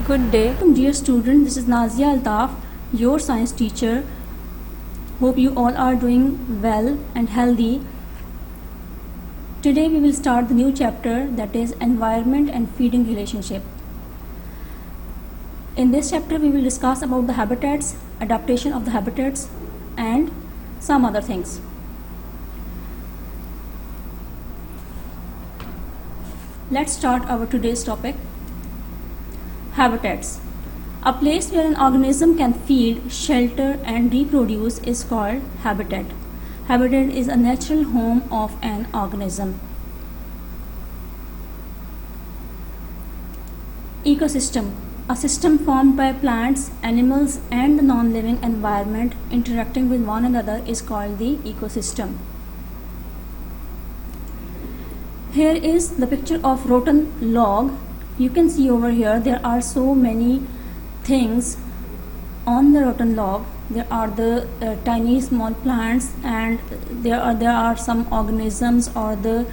Good day. Dear student, this is Nazia Altaf, your science teacher. Hope you all are doing well and healthy. Today we will start the new chapter, that is environment and feeding relationship. In this chapter we will discuss about the habitats, adaptation of the habitats and some other things. Let's start our today's topic. Habitats. A place where an organism can feed, shelter and reproduce is called habitat. Habitat is a natural home of an organism. Ecosystem. A system formed by plants, animals and the non-living environment interacting with one another is called the ecosystem. Here is the picture of rotten log. You can see over here there are so many things on the rotten log. There are the tiny small plants, and there are some organisms or the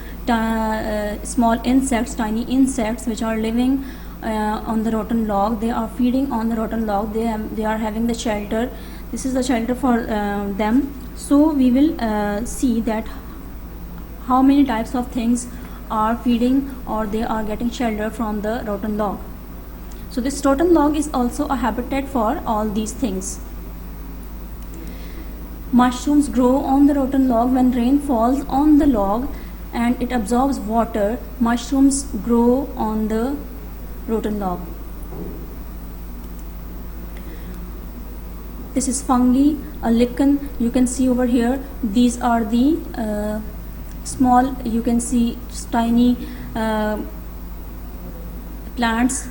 small insects, tiny insects which are living on the rotten log. They are feeding on the rotten log. They are having the shelter. This is the shelter for them. So we will see that how many types of things are feeding or they are getting shelter from the rotten log. So this rotten log is also a habitat for all these things. Mushrooms grow on the rotten log. When rain falls on the log and it absorbs water, mushrooms grow on the rotten log. This is fungi, a lichen. You can see over here, these are the small, you can see tiny plants.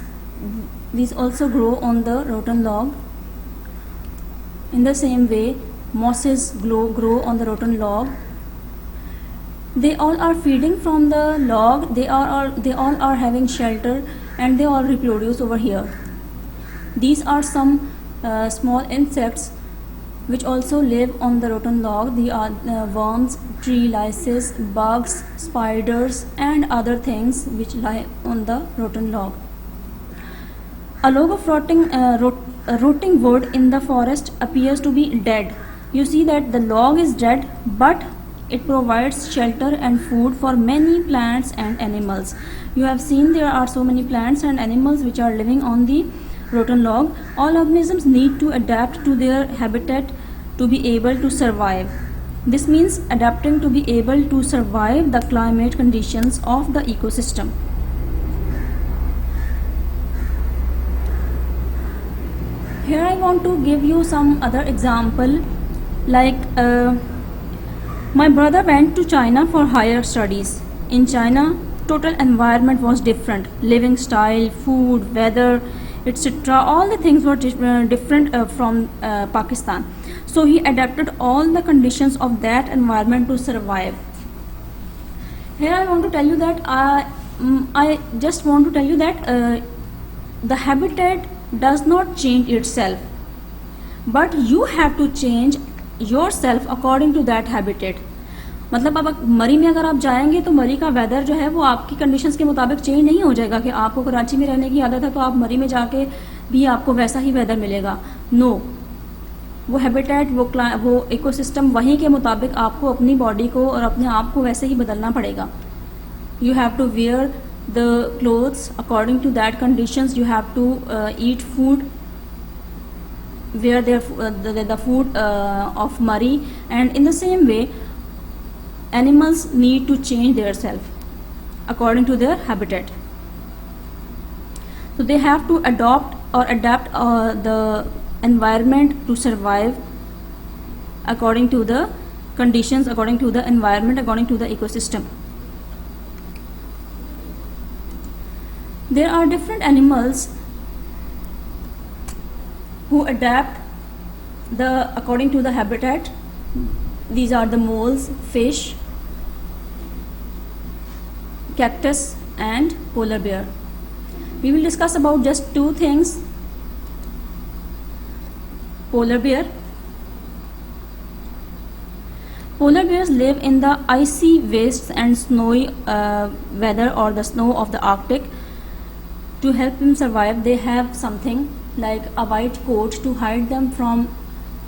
These also grow on the rotten log. In the same way, mosses grow on the rotten log. They all are feeding from the log. They all are having shelter and they all reproduce over here. These are some small insects which also live on the rotten log. They are worms, tree lices, bugs, spiders and other things which lie on the rotten log. A log of rotting wood in the forest appears to be dead. You see that the log is dead, but it provides shelter and food for many plants and animals. You have seen there are so many plants and animals which are living on the rotten log. All organisms need to adapt to their habitat to be able to survive. This means adapting to be able to survive the climate conditions of the ecosystem. Here I want to give you some other example, like my brother went to China for higher studies. In China, total environment was different. Living style, food, weather, etc. All the things were different from Pakistan. So he adapted all the conditions of that environment to survive. Here I want to tell you that I just want to tell you that the habitat does not change itself, but you have to change yourself according to that habitat. मतलब अब मरी में अगर आप जाएंगे तो मरी का वेदर जो है वो आपकी कंडीशंस के मुताबिक चेंज नहीं हो जाएगा कि आपको कराची में रहने की आदत है तो आप मरी में जाके भी आपको वैसा ही वेदर मिलेगा. नो, वो हैबिटेट वो इकोसिस्टम वहीं के मुताबिक आपको अपनी बॉडी को और अपने आप को वैसे ही बदलना पड़ेगा. You have to wear the clothes according to that conditions. You have to eat food, wear the food of Murray, and in the same way animals need to change their self according to their habitat. So they have to adapt the environment to survive according to the conditions, according to the environment, according to the ecosystem. There are different animals who adapt according to the habitat. These are the moles, fish, cactus and polar bear. We will discuss about just two things. Polar bear. Polar bears live in the icy wastes and snowy weather or the snow of the Arctic. To help them survive, they have something like a white coat to hide them from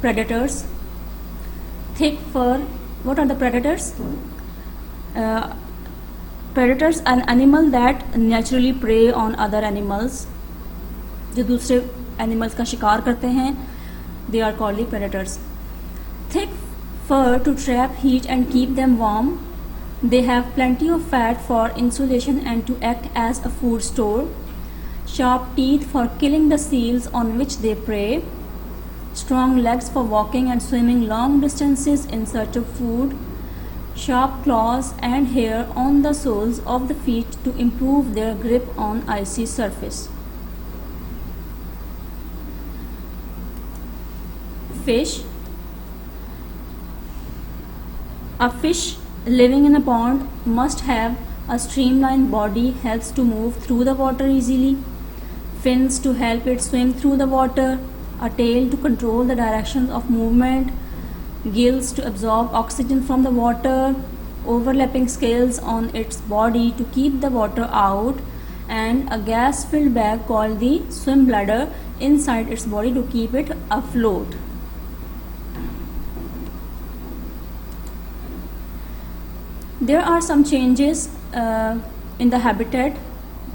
predators. Thick fur. What are the predators? Predators are an animal that naturally prey on other animals. जो दूसरे animals का शिकार करते हैं, they are called the predators. Thick fur to trap heat and keep them warm. They have plenty of fat for insulation and to act as a food store. Sharp teeth for killing the seals on which they prey. Strong legs for walking and swimming long distances in search of food. Sharp claws and hair on the soles of the feet to improve their grip on icy surface. Fish. A fish living in a pond must have a streamlined body, helps to move through the water easily, fins to help it swim through the water, a tail to control the directions of movement, gills to absorb oxygen from the water, overlapping scales on its body to keep the water out, and a gas-filled bag called the swim bladder inside its body to keep it afloat. There are some changes in the habitat,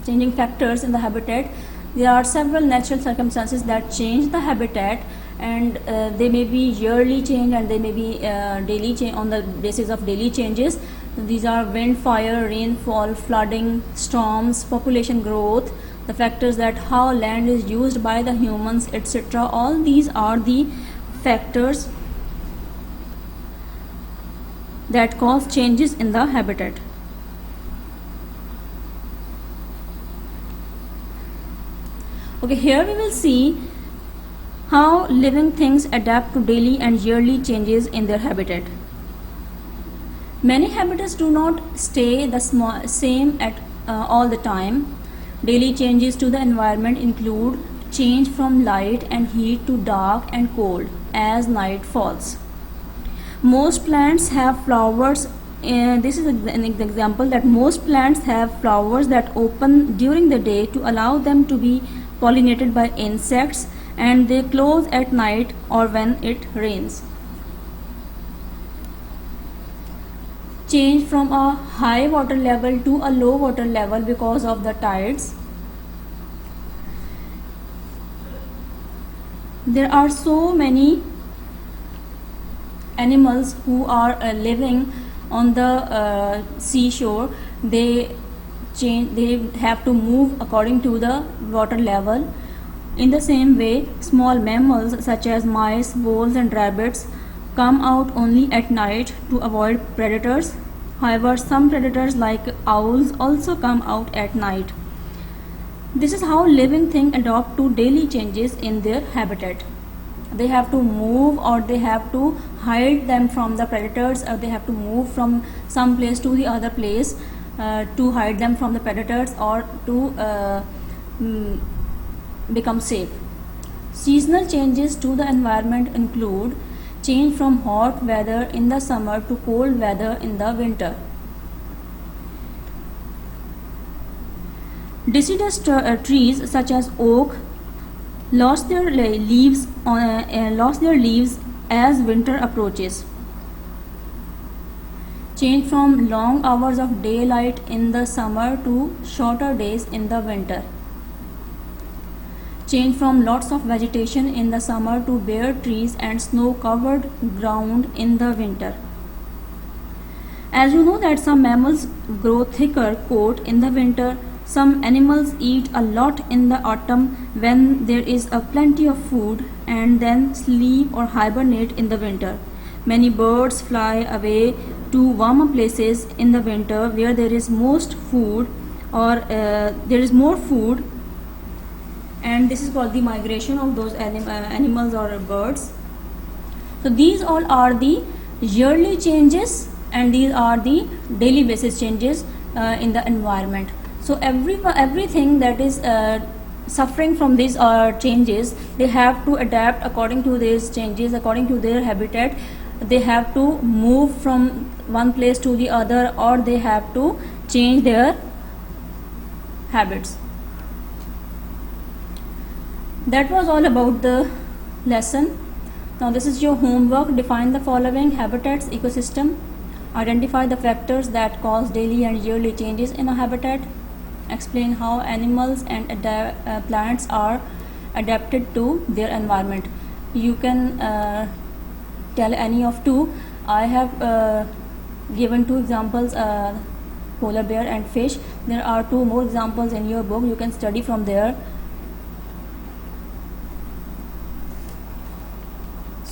changing factors in the habitat. There are several natural circumstances that change the habitat, and they may be yearly change and they may be daily change on the basis of daily changes. These are wind, fire, rainfall, flooding, storms, population growth, the factors that how land is used by the humans, etc. All these are the factors that cause changes in the habitat. Okay, here we will see how living things adapt to daily and yearly changes in their habitat. Many habitats do not stay the same at all the time. Daily changes to the environment include change from light and heat to dark and cold as night falls. Most plants have flowers. This is an example that most plants have flowers that open during the day to allow them to be pollinated by insects, and they close at night or when it rains. Change from a high water level to a low water level because of the tides. There are so many animals who are living on the seashore. They have to move according to the water level. In the same way, small mammals such as mice, voles and rabbits come out only at night to avoid predators. However, some predators like owls also come out at night. This is how living things adapt to daily changes in their habitat. They have to move, or they have to hide them from the predators, or they have to move from some place to the other place to hide them from the predators or to become safe. Seasonal changes to the environment include change from hot weather in the summer to cold weather in the winter. Deciduous trees such as oak lost their leaves as winter approaches. Change from long hours of daylight in the summer to shorter days in the winter. Change from lots of vegetation in the summer to bare trees and snow-covered ground in the winter. As you know that some mammals grow thicker coat in the winter. Some animals eat a lot in the autumn when there is a plenty of food, and then sleep or hibernate in the winter. Many birds fly away to warmer places in the winter where there is most food, or there is more food, and this is called the migration of those animals or birds. So these all are the yearly changes, and these are the daily basis changes in the environment. So everything that is suffering from these changes, they have to adapt according to these changes, according to their habitat. They have to move from one place to the other, or they have to change their habits. That was all about the lesson. Now this is your homework. Define the following: habitats, ecosystem. Identify the factors that cause daily and yearly changes in a habitat. Explain how animals and plants are adapted to their environment. You can tell any of two. I have given two examples, polar bear and fish. There are two more examples in your book. You can study from there.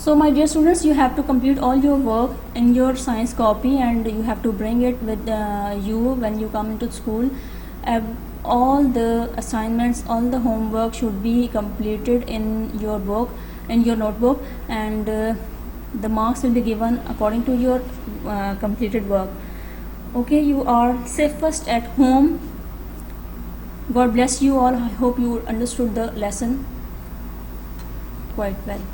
So my dear students, you have to complete all your work in your science copy, and you have to bring it with you when you come into school. All the assignments, all the homework should be completed in your book, in your notebook, and the marks will be given according to your completed work. Okay, you are safest at home. God bless you all. I hope you understood the lesson quite well.